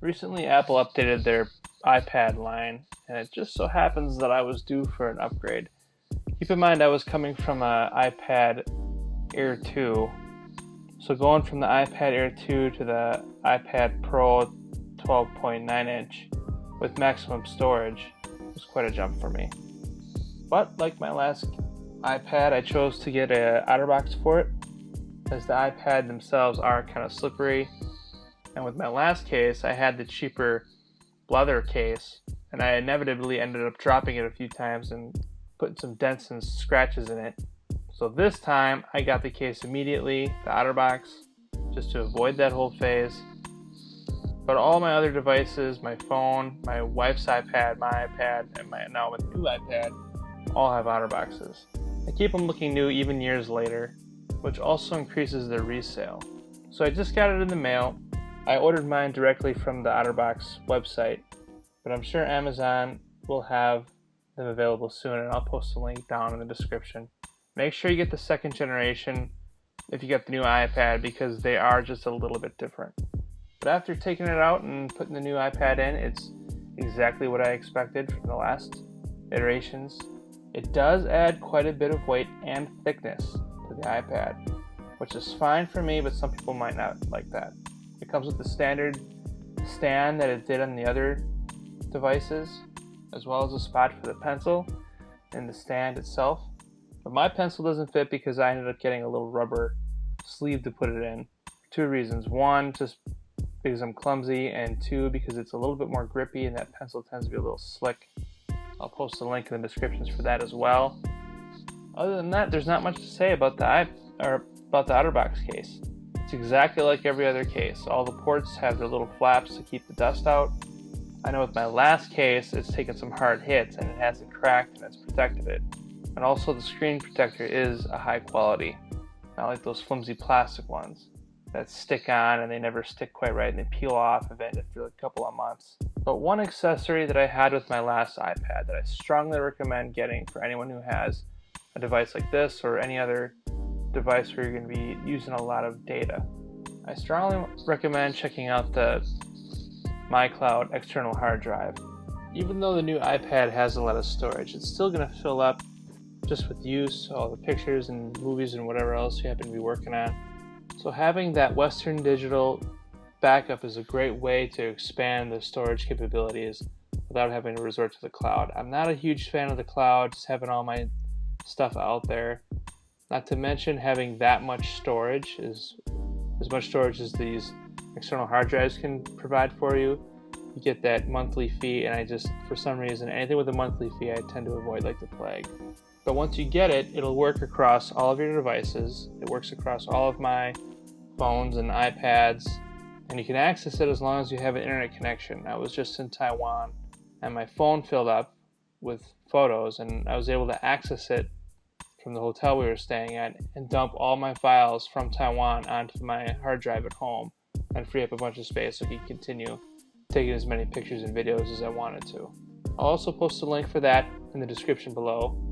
Recently, Apple updated their iPad line, and it just so happens that I was due for an upgrade. Keep in mind, I was coming from an iPad Air 2, so going from the iPad Air 2 to the iPad Pro 12.9 inch with maximum storage was quite a jump for me. But like my last iPad, I chose to get an Otterbox for it, as the iPad themselves are kind of slippery. And with my last case, I had the cheaper leather case, and I inevitably ended up dropping it a few times and putting some dents and scratches in it. So this time, I got the case immediately, the Otterbox, just to avoid that whole phase. But all my other devices, my phone, my wife's iPad, my iPad, and now my new iPad, all have Otterboxes. I keep them looking new even years later, which also increases their resale. So I just got it in the mail. I ordered mine directly from the Otterbox website, but I'm sure Amazon will have them available soon, and I'll post a link down in the description. Make sure you get the second generation if you get the new iPad, because they are just a little bit different. But after taking it out and putting the new iPad in, it's exactly what I expected from the last iterations. It does add quite a bit of weight and thickness to the iPad, which is fine for me, but some people might not like that. It comes with the standard stand that it did on the other devices, as well as a spot for the pencil and the stand itself. But my pencil doesn't fit because I ended up getting a little rubber sleeve to put it in for two reasons. One, just because I'm clumsy, and two, because it's a little bit more grippy and that pencil tends to be a little slick. I'll post a link in the descriptions for that as well. Other than that, there's not much to say about the Otterbox case. It's exactly like every other case. All the ports have their little flaps to keep the dust out. I know with my last case, it's taken some hard hits and it hasn't cracked and it's protected it. And also the screen protector is a high quality, not like those flimsy plastic ones that stick on and they never stick quite right and they peel off of it after a couple of months. But one accessory that I had with my last iPad that I strongly recommend getting for anyone who has a device like this or any other device where you're going to be using a lot of data, I strongly recommend checking out the MyCloud external hard drive. Even though the new iPad has a lot of storage, it's still going to fill up just with use, all the pictures and movies and whatever else you happen to be working on. So having that Western Digital backup is a great way to expand the storage capabilities without having to resort to the cloud. I'm not a huge fan of the cloud, just having all my stuff out there. Not to mention having that much storage, as much storage as these external hard drives can provide for you. You get that monthly fee, and I just, for some reason, anything with a monthly fee I tend to avoid like the plague. But once you get it, it'll work across all of your devices. It works across all of my phones and iPads, and you can access it as long as you have an internet connection. I was just in Taiwan, and my phone filled up with photos, and I was able to access it from the hotel we were staying at and dump all my files from Taiwan onto my hard drive at home and free up a bunch of space so I could continue taking as many pictures and videos as I wanted to. I'll also post a link for that in the description below.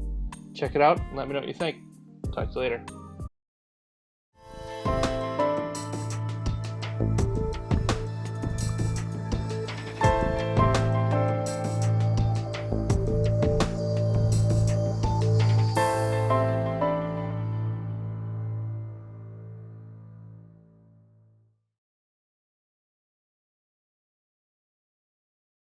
Check it out and let me know what you think. Talk to you later.